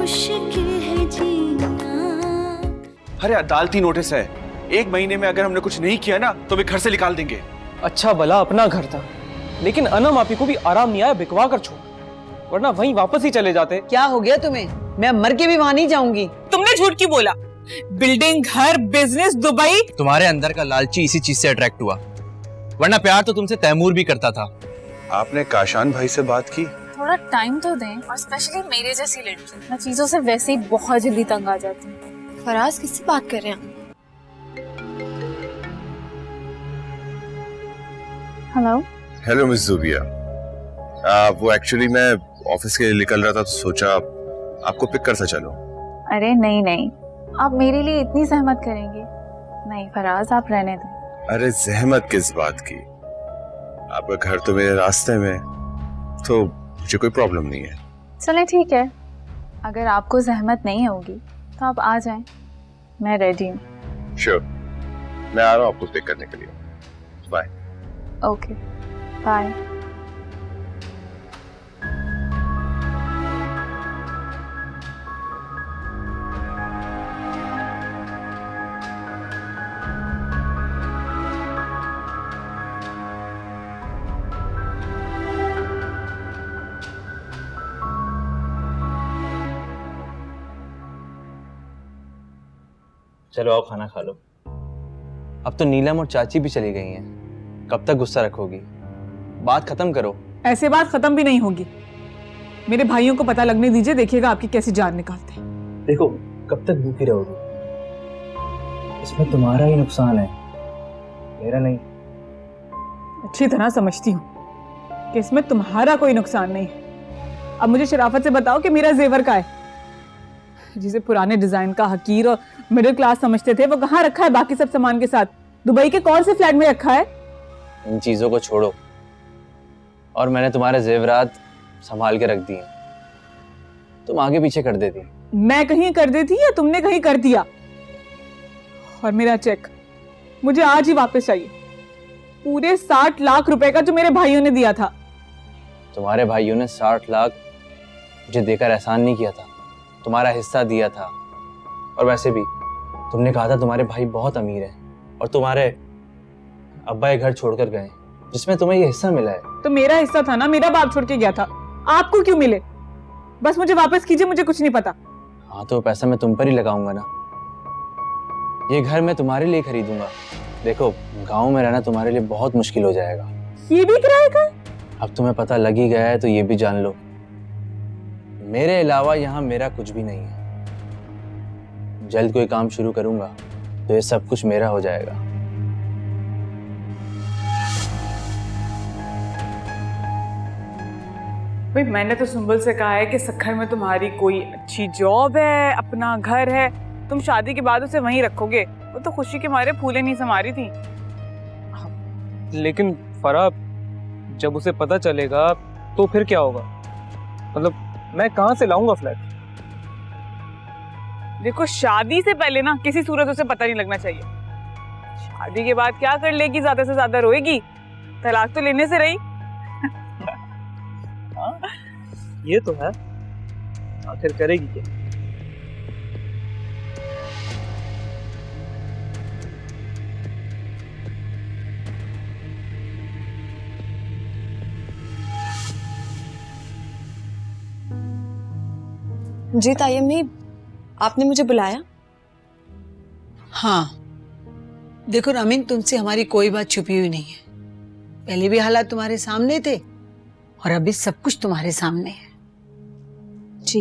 मुश्किल है जीना। अरे अदालती नोटिस है, 1 महीने में अगर हमने कुछ नहीं किया ना तो वे घर से निकाल देंगे। अच्छा भला अपना घर था, लेकिन अनम आपी को भी आराम नहीं आया बिकवा कर छोड़, वरना वहीं वापस ही चले जाते। क्या हो गया तुम्हें? मैं मर के भी वहां नहीं जाऊंगी। तुमने झूठ क्यों बोला? बिल्डिंग, घर, बिजनेस, दुबई। तुम्हारे अंदर का लालची इसी चीज से अट्रैक्ट हुआ, वरना प्यार तो तुमसे तैमूर भी करता था। आपने काशान भाई से बात की? थोड़ा टाइम तो दें, और स्पेशली मेरे जैसी लड़की मैं चीजों से वैसे ही बहुत जल्दी तंग आ जाती हूँ। फराज किससे बात कर रहे हैं? हेलो हेलो मिस जुबिया, वो एक्चुअली मैं ऑफिस के लिए निकल रहा था तो सोचा आपको पिक कर सा चलो। अरे नहीं नहीं, आप मेरे लिए इतनी सहमत करेंगे? नहीं फराज, आप रहने दें। अरे जहमत किस बात की, आपका घर तो मेरे रास्ते में, तो मुझे कोई प्रॉब्लम नहीं है। चलें ठीक है, अगर आपको जहमत नहीं होगी तो आप आ जाएं, मैं रेडी हूँ। श्योर, मैं आ रहा हूँ आपको पिक करने के लिए। बाय। Okay bye. चलो आओ खाना खा लो। अब तो नीलम और चाची भी चली गई हैं, कब तक गुस्सा रखोगी? बात खत्म करो। ऐसे बात खत्म भी नहीं होगी। मेरे भाइयों को पता लगने दीजिए, देखिएगा आपकी कैसी जान निकालते हैं। देखो कब तक भूखी रहोगी? इसमें तुम्हारा ही नुकसान है, मेरा नहीं। अच्छी तरह समझती हूँ कि इसमें तुम्हारा कोई नुकसान नहीं है। अब मुझे शराफत से बताओ कि मेरा जेवर का है, जिसे पुराने डिजाइन का हकीर और मिडिल क्लास समझते थे, वो कहाँ रखा है बाकी सब सामान के साथ? दुबई के कौन से फ्लैट में रखा है? इन चीजों को छोड़ो, और मैंने तुम्हारे जेवरात संभाल के रख दिए, तुम आगे पीछे कर देती। मैं कहीं कर देती या तुमने कहीं कर दिया? और मेरा चेक मुझे आज ही वापस चाहिए, पूरे 60 लाख रुपए का जो मेरे भाइयों ने दिया था। तुम्हारे भाइयों ने 60 लाख मुझे देकर एहसान नहीं किया था, तुम्हारा हिस्सा दिया था। और वैसे भी तुमने कहा था तुम्हारे भाई बहुत अमीर हैं और तुम्हारे अब्बा ये घर छोड़कर गए, जिसमें तुम्हें ये हिस्सा मिला है। तो मेरा हिस्सा था ना, मेरा बाप छोड़ के गया था, आपको क्यों मिले? बस मुझे वापस कीजिए, मुझे कुछ नहीं पता। हाँ तो पैसा मैं तुम पर ही लगाऊंगा ना, ये घर मैं तुम्हारे लिए खरीदूंगा। देखो गाँव में रहना तुम्हारे लिए बहुत मुश्किल हो जाएगा। ये भी किराए का? अब तुम्हें पता लग ही गया है तो ये भी जान लो, मेरे अलावा यहाँ मेरा कुछ भी नहीं है। जल्द कोई काम शुरू करूंगा तो ये सब कुछ मेरा हो जाएगा। भाई मैंने तो सुंबल से कहा है कि सखर में तुम्हारी कोई अच्छी जॉब है, अपना घर है, तुम शादी के बाद उसे वहीं रखोगे। वो तो खुशी के मारे फूले नहीं समा रही थी। लेकिन फराब, जब उसे पता चलेगा तो फिर क्या होगा? मतलब मैं कहाँ से लाऊंगा फ्लैट? देखो शादी से पहले ना किसी सूरत उसे पता नहीं लगना चाहिए। शादी के बाद क्या कर लेगी? ज्यादा से ज्यादा रोएगी, तलाक तो लेने से रही। ये तो है, आखिर करेगी क्या? जी तायम्मी, आपने मुझे बुलाया? हाँ देखो रामीन, तुमसे हमारी कोई बात छुपी हुई नहीं है। पहले भी हालात तुम्हारे सामने थे और अभी सब कुछ तुम्हारे सामने है। जी।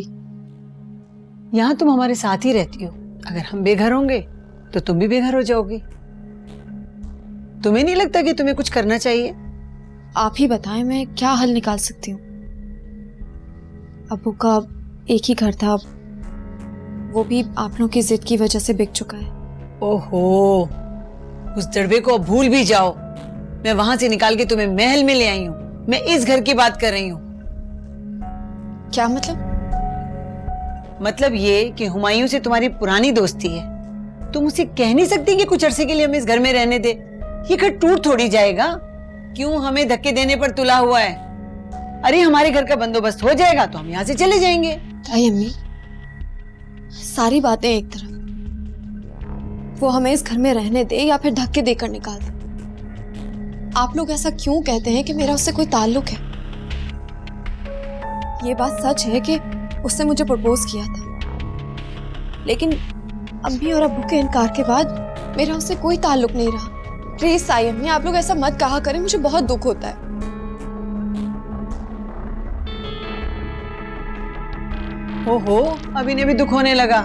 यहाँ तुम हमारे साथ ही रहती हो, अगर हम बेघर होंगे तो तुम भी बेघर हो जाओगी। तुम्हें नहीं लगता कि तुम्हें कुछ करना चाहिए? आप ही बताएं मैं क्या हल निकाल सकती हूँ। अब्बू का एक ही घर था, वो भी आप लोगों की जिद की वजह से बिक चुका है। ओहो, उस दड़बे को अब भूल भी जाओ। मैं वहां से निकाल के तुम्हें महल में ले आई हूँ। मैं इस घर की बात कर रही हूँ। क्या मतलब? मतलब ये कि हुमायूं से तुम्हारी पुरानी दोस्ती है, तुम उसे कह नहीं सकती कि कुछ अरसे के लिए हमें इस घर में रहने दे। ये घर टूट थोड़ी जाएगा, क्यों हमें धक्के देने पर तुला हुआ है? अरे हमारे घर का बंदोबस्त हो जाएगा तो हम यहाँ से चले जाएंगे। तायम्मी, सारी बातें एक तरफ, वो हमें इस घर में रहने दे या फिर धक्के देकर निकाल दे। आप लोग ऐसा क्यों कहते हैं कि मेरा उससे कोई ताल्लुक है? ये बात सच है कि उसने मुझे प्रपोज किया था, लेकिन अम्मी और अब्बू के इनकार के बाद मेरा उससे कोई ताल्लुक नहीं रहा। प्लीज साई अम्मी, आप लोग ऐसा मत कहा करें, मुझे बहुत दुख होता है। ओहो, अब इन्हें भी दुख होने लगा।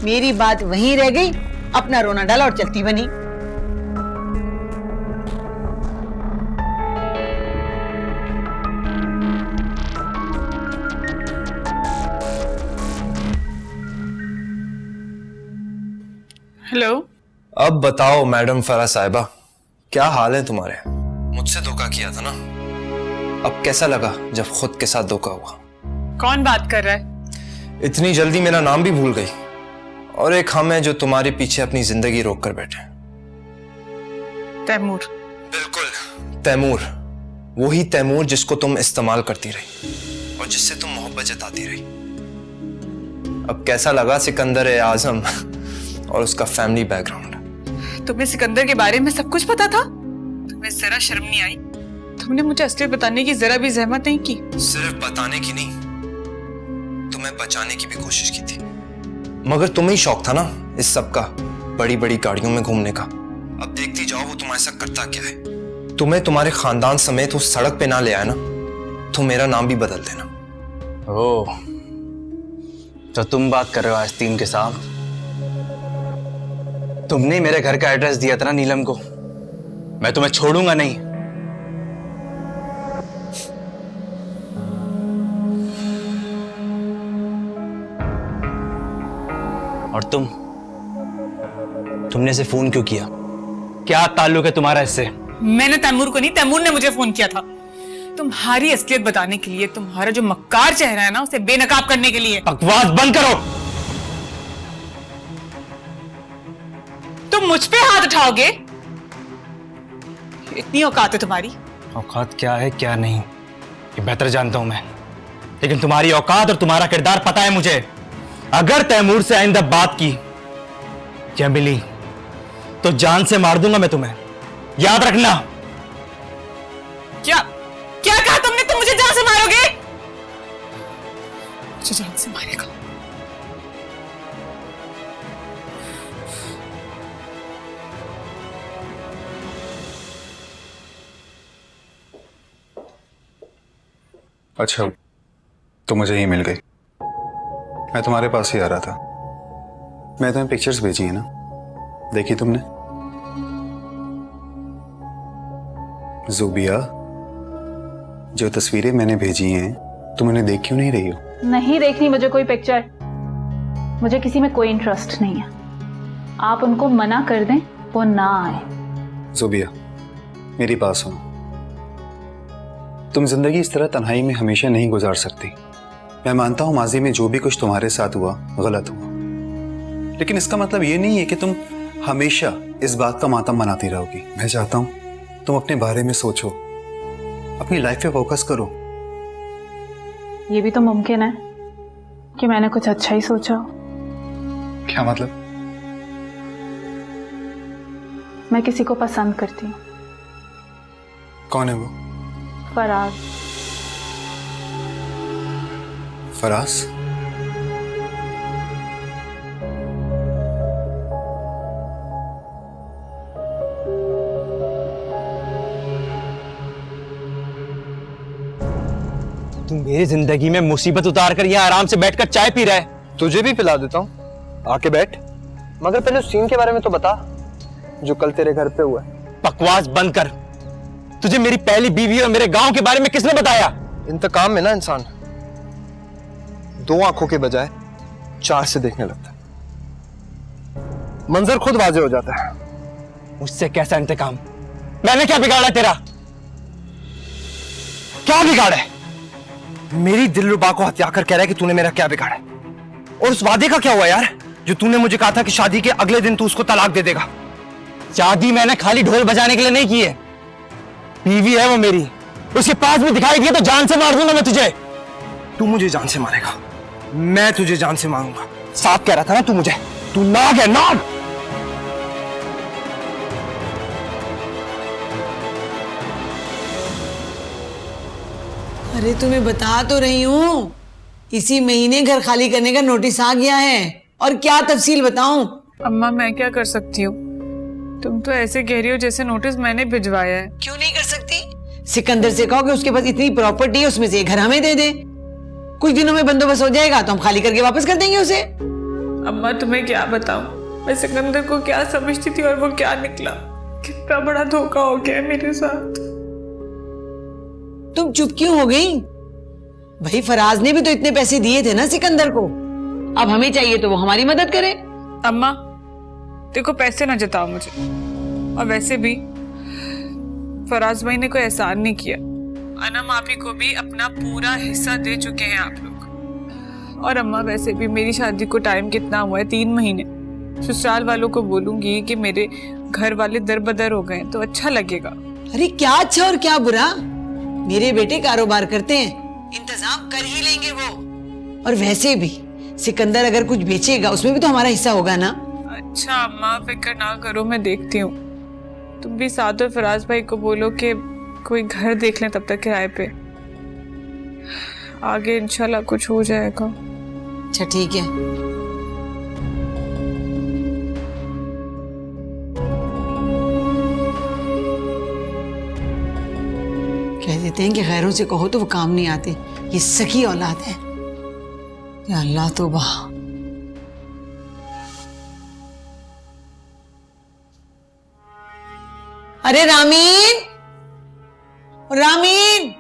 मेरी बात वहीं रह गई, अपना रोना डाला और चलती बनी। हेलो। अब बताओ मैडम फराह साहिबा, क्या हाल है तुम्हारे? मुझसे धोखा किया था ना, अब कैसा लगा जब खुद के साथ धोखा हुआ? कौन बात कर रहा है? इतनी जल्दी मेरा नाम भी भूल गई, और एक हम है जो तुम्हारे पीछे अपनी जिंदगी रोक कर बैठे। तैमूर। बिल्कुल तैमूर, वही तैमूर जिसको तुम इस्तेमाल करती रही और जिससे तुम मोहब्बत जताती रही। अब कैसा लगा सिकंदर ए आजम और उसका फैमिली बैकग्राउंड? तुम्हें सिकंदर के बारे में सब कुछ पता था? तुम्हें जरा शर्म नहीं आई? तुमने मुझे असलियत बताने की जरा भी जहमत नहीं की। सिर्फ बताने की नहीं, तुम्हें बचाने की भी कोशिश की थी, मगर तुम्हें ही शौक था ना इस सब का, बड़ी बड़ी गाड़ियों में घूमने का। अब देखती जाओ वो तुम्हारे साथ करता क्या है। तुम्हें तुम्हारे खानदान समेत उस सड़क पे ना ले आया ना, तो मेरा नाम भी बदल देना। ओह, तो तुम बात कर रहे हो आस्तीन के साथ? तुमने मेरे घर का एड्रेस दिया था ना नीलम को, मैं तुम्हें छोड़ूंगा नहीं। और तुमने इसे फोन क्यों किया? क्या ताल्लुक है तुम्हारा इससे? मैंने तैमूर को नहीं, तैमूर ने मुझे फोन किया था तुम्हारी असलियत बताने के लिए, तुम्हारा जो मक्कार चेहरा है ना उसे बेनकाब करने के लिए। बकवास बंद करो। तुम मुझ पे हाथ उठाओगे? इतनी औकात है तुम्हारी? औकात क्या है क्या नहीं ये बेहतर जानता हूं मैं, लेकिन तुम्हारी औकात और तुम्हारा किरदार पता है मुझे। अगर तैमूर से आइंदा बात की या मिली तो जान से मार दूंगा मैं तुम्हें, याद रखना। क्या क्या कहा तुमने? तुम मुझे जान से मारोगे? मुझे जान से मारेगा? अच्छा, तो मुझे ही मिल गई। मैं तुम्हारे पास ही आ रहा था। मैं तुम्हें पिक्चर्स भेजी है ना, देखी तुमने? ज़ुबिया, जो तस्वीरें मैंने भेजी हैं तुम उन्हें देख क्यों नहीं रही हो? नहीं देखनी मुझे कोई पिक्चर, मुझे किसी में कोई इंटरेस्ट नहीं है। आप उनको मना कर दें, वो ना आए। ज़ुबिया, मेरी बात सुनो। तुम जिंदगी इस तरह तन्हाई में हमेशा नहीं गुजार सकती। मैं मानता हूं माजी में जो भी कुछ तुम्हारे साथ हुआ गलत हुआ, लेकिन इसका मतलब ये नहीं है कि तुम हमेशा इस बात का मातम मनाती रहोगी। मैं चाहता हूं तुम अपने बारे में सोचो, अपनी लाइफ पे फोकस करो। ये भी तो मुमकिन है कि मैंने कुछ अच्छा ही सोचा हो। क्या मतलब? मैं किसी को पसंद करती हूँ। कौन है वो? फराज। फराज? तू मेरी जिंदगी में मुसीबत उतार कर यहाँ आराम से बैठकर चाय पी रहा है। तुझे भी पिला देता हूँ, आके बैठ। मगर पहले उस सीन के बारे में तो बता जो कल तेरे घर पे हुआ है। बकवास बंद कर। तुझे मेरी पहली बीवी और मेरे गांव के बारे में किसने बताया? इंतकाम में ना इंसान दो आंखों के बजाय चार से देखने लगता है, मंजर खुद वाजे हो जाता है। मुझसे कैसा इंतकाम? मैंने क्या बिगाड़ा तेरा? क्या बिगाड़ा है? मेरी दिलरुबा को हत्या कर कह रहा है कि तूने मेरा क्या बिगाड़ा है? और उस वादे का क्या हुआ यार जो तूने मुझे कहा था कि शादी के अगले दिन तू उसको तलाक दे देगा? शादी मैंने खाली ढोल बजाने के लिए नहीं की है। बीवी है वो मेरी, उसके पास भी दिखाई दिया तो जान से मार दूंगा मैं तुझे। तू मुझे जान से मारेगा, मैं तुझे जान से मारूंगा। साफ कह रहा था ना तू मुझे, तू नाग है, नाग। अरे तुम्हें बता तो रही हूँ, इसी महीने घर खाली करने का नोटिस आ गया है। और क्या तफसील बताऊं? अम्मा मैं क्या कर सकती हूँ? तुम तो ऐसे कह रही हो जैसे नोटिस मैंने भिजवाया है। क्यों नहीं कर सकती? सिकंदर से कहो कि उसके पास इतनी प्रॉपर्टी है, उसमें से एक घर हमें दे दे। कुछ दिनों में बंदोबस्त हो जाएगा तो हम खाली करके वापस कर देंगे उसे। अम्मा तुम्हें क्या बताऊं, मैं सिकंदर को क्या समझती थी और वो क्या निकला। कितना बड़ा धोखा हो गया मेरे साथ। तुम चुप क्यों हो गई? भाई फराज ने भी तो इतने पैसे दिए थे ना सिकंदर को, अब हमें चाहिए तो वो हमारी मदद करे। अम्मा देखो, पैसे ना जताओ मुझे, और वैसे भी फराज भाई ने कोई एहसान नहीं किया। अनम आपी को भी अपना पूरा हिस्सा दे चुके हैं आप लोग। और अम्मा वैसे भी मेरी शादी को टाइम कितना हुआ है, 3 महीने। ससुराल वालों को बोलूंगी कि मेरे घर वाले दर बदर हो गए तो अच्छा लगेगा। अरे क्या अच्छा और क्या बुरा, मेरे बेटे कारोबार करते हैं, इंतजाम कर ही लेंगे वो। और वैसे भी सिकंदर अगर कुछ बेचेगा उसमें भी तो हमारा हिस्सा होगा ना। अच्छा अम्मा फिक्र ना करो, मैं देखती हूँ। तुम भी साथ और फराज भाई को बोलो कि कोई घर देख लें तब तक किराए पे। आगे इंशाल्लाह कुछ हो जाएगा। अच्छा ठीक है। कह देते हैं कि गैरों से कहो तो वो काम नहीं आते, ये सखी औलाद है। या अल्लाह तौबा। अरे रामीन, रामीन।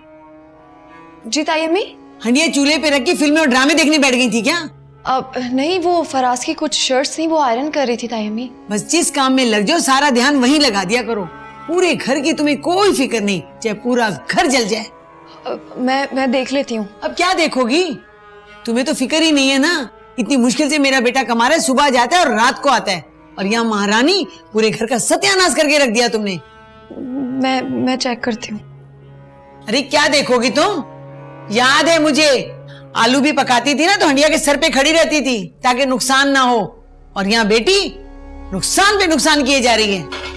जी ताई अम्मी। हंडिया चूल्हे पे रख के फिल्में और ड्रामे देखने बैठ गई थी क्या? अब नहीं, वो फराज की कुछ शर्ट्स थी, वो आयरन कर रही थी ताई अम्मी। बस जिस काम में लग जाओ सारा ध्यान वहीं लगा दिया करो। पूरे घर की तुम्हें कोई फिक्र नहीं, चाहे पूरा घर जल जाए। मैं देख लेती हूँ। अब क्या देखोगी? तुम्हें तो फिक्र ही नहीं है ना। इतनी मुश्किल से मेरा बेटा कमा रहा है, सुबह जाता है और रात को आता है, और यहाँ महारानी पूरे घर का सत्यानाश करके रख दिया तुमने। मैं चेक करती हूँ। अरे क्या देखोगी तुम? याद है मुझे, आलू भी पकाती थी ना तो हंडिया के सर पे खड़ी रहती थी ताकि नुकसान ना हो, और यहाँ बेटी नुकसान पे नुकसान किए जा रही है।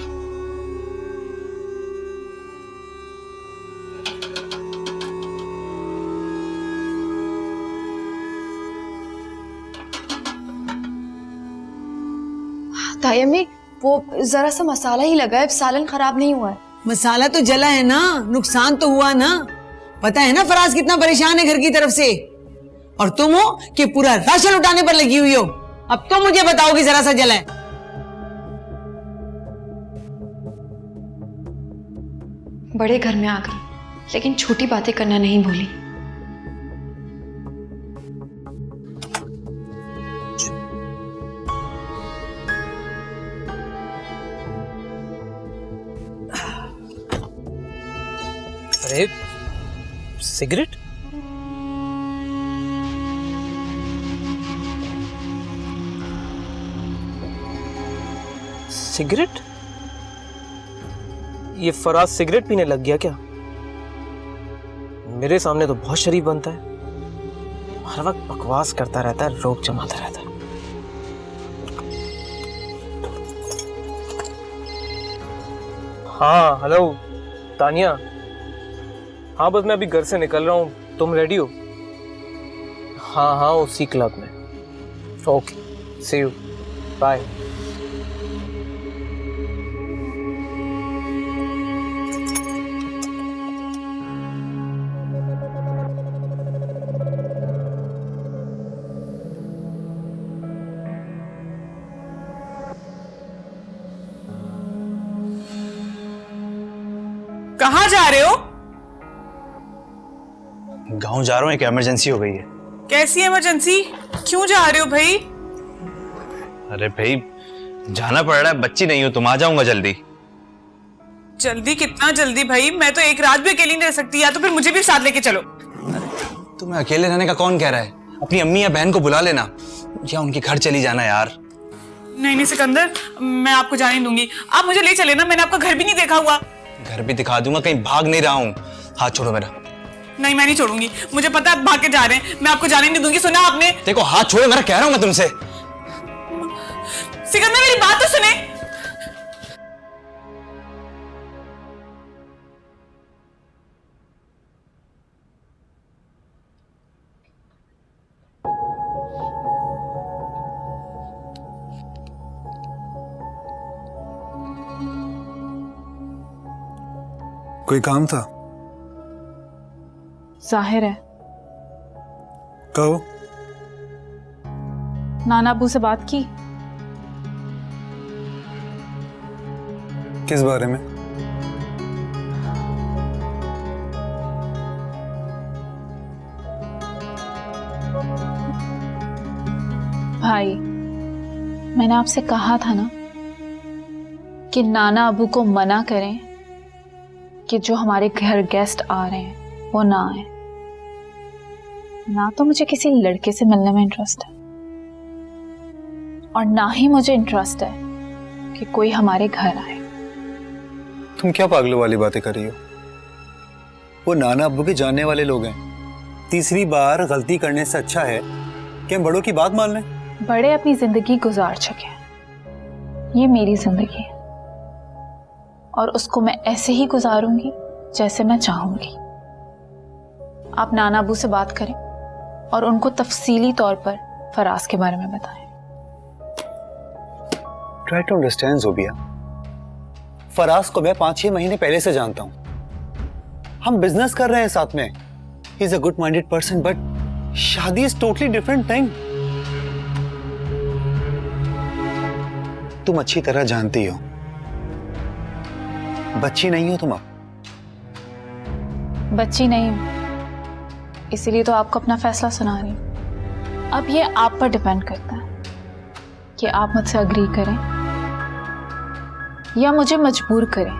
ताई अम्मी, वो जरा सा मसाला ही लगा है, सालन खराब नहीं हुआ है। मसाला तो जला है ना, नुकसान तो हुआ ना। पता है ना फराज कितना परेशान है घर की तरफ से, और तुम हो कि पूरा राशन उठाने पर लगी हुई हो। अब तो मुझे बताओ कि जरा सा जला है। बड़े घर में आ गई, लेकिन छोटी बातें करना नहीं भूली। अरे सिगरेट? सिगरेट? ये फराज सिगरेट पीने लग गया क्या? मेरे सामने तो बहुत शरीफ बनता है, हर वक्त बकवास करता रहता है, रोक जमाता रहता है। हाँ हेलो तानिया। हाँ बस मैं अभी घर से निकल रहा हूँ, तुम रेडी हो? हाँ हाँ उसी क्लब में। Okay see you, bye. कहाँ जा रहे हो? गांव जा रहा हूँ, एक इमरजेंसी हो गई है। कैसी इमरजेंसी? क्यों जा रहे हो भाई? अरे भाई जाना पड़ रहा है, बच्ची नहीं हो तुम, आ जाऊंगा जल्दी। जल्दी? कितना जल्दी भाई? मैं तो एक रात भी अकेली नहीं रह सकती, या तो फिर मुझे भी साथ लेके चलो। तुम्हें अकेले रहने का कौन कह रहा है? अपनी अम्मी या बहन को बुला लेना, या उनके घर चली जाना यार। नहीं नहीं सिकंदर, मैं आपको जाने नहीं दूंगी, आप मुझे ले चले ना, मैंने आपका घर भी नहीं देखा हुआ। घर भी दिखा दूंगा, कहीं भाग नहीं रहा हूँ। हाथ छोड़ो मेरा। नहीं मैं नहीं छोड़ूंगी, मुझे पता है आप भाग के जा रहे हैं, मैं आपको जाने नहीं दूंगी, सुना आपने? देखो हाथ छोड़ो मेरा, कह रहा हूँ मैं तुमसे। सिकंदर मेरी बात तो सुने। कोई काम था? जाहिर है कहो। नाना अबू से बात की? किस बारे में? भाई, मैंने आपसे कहा था ना कि नाना अबू को मना करें कि जो हमारे घर गेस्ट आ रहे हैं वो ना आए। ना तो मुझे किसी लड़के से मिलने में इंटरेस्ट है और ना ही मुझे इंटरेस्ट है कि कोई हमारे घर आए। तुम क्या पागलों वाली बातें कर रही हो? वो नाना अब्बू के जानने वाले लोग हैं। तीसरी बार गलती करने से अच्छा है कि हम बड़ों की बात मान लें। बड़े अपनी जिंदगी गुजार चुके हैं, ये मेरी जिंदगी है और उसको मैं ऐसे ही गुजारूंगी जैसे मैं चाहूंगी। आप नाना अबू से बात करें और उनको तफसीली तौर पर फराज के बारे में बताएं। Try to understand Zobia. Faraz को मैं 5-6 महीने पहले से जानता हूं। हम बिजनेस कर रहे हैं साथ में। He is a good minded person, but शादी इज टोटली डिफरेंट थिंग। तुम अच्छी तरह जानती हो, बच्ची नहीं हो तुम। अब बच्ची नहीं हूं, इसीलिए तो आपको अपना फैसला सुना रही हूं। अब ये आप पर डिपेंड करता है कि आप मुझसे अग्री करें या मुझे मजबूर करें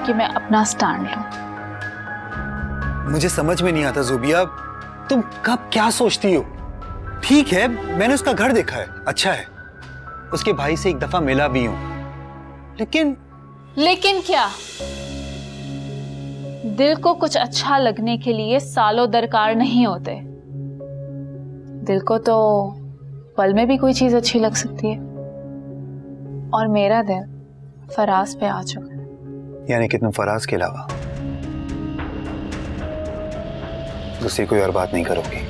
कि मैं अपना स्टैंड लूं। मुझे समझ में नहीं आता ज़ोबिया, तुम कब क्या सोचती हो? ठीक है, मैंने उसका घर देखा है, अच्छा है। उसके भाई से एक दफा मिला भी हूं, लेकिन क्या? दिल को कुछ अच्छा लगने के लिए सालों दरकार नहीं होते। दिल को तो पल में भी कोई चीज अच्छी लग सकती है और मेरा दिल फराज पे आ चुका है। यानी कि तुम फराज के अलावा दूसरी कोई और बात नहीं करोगी?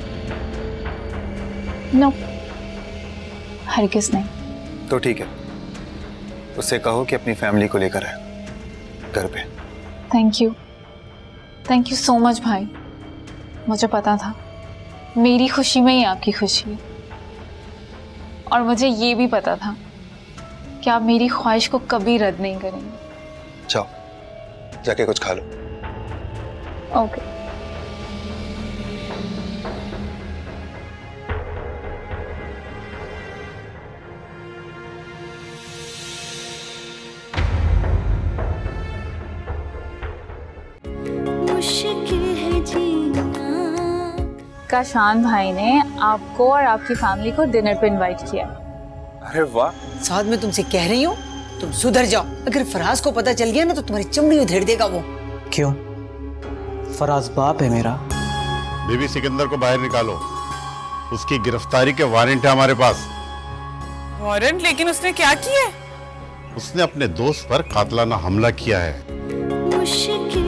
नो, हरगिज़ नहीं। तो ठीक है, उससे कहो कि अपनी फैमिली को लेकर आए घर पे। थैंक यू सो मच भाई। मुझे पता था मेरी खुशी में ही आपकी खुशी है और मुझे ये भी पता था कि आप मेरी ख्वाहिश को कभी रद्द नहीं करेंगे। जाओ, जाके कुछ खा लो। ओके। मुश्किल है जीना। काशान भाई ने आपको और आपकी फैमिली को डिनर पे इनवाइट किया। अरे वाह। साथ में तुमसे कह रही हूँ, तुम सुधर जाओ। अगर फराज को पता चल गया ना तो तुम्हारी चमड़ी उधेड़ देगा वो। क्यों? फराज बाप है मेरा। बीबी सिकंदर को बाहर निकालो, उसकी गिरफ्तारी के वारंट है हमारे पास। वारंट? लेकिन उसने क्या किया? उसने अपने दोस्त पर कातलाना हमला किया है। मुश्किल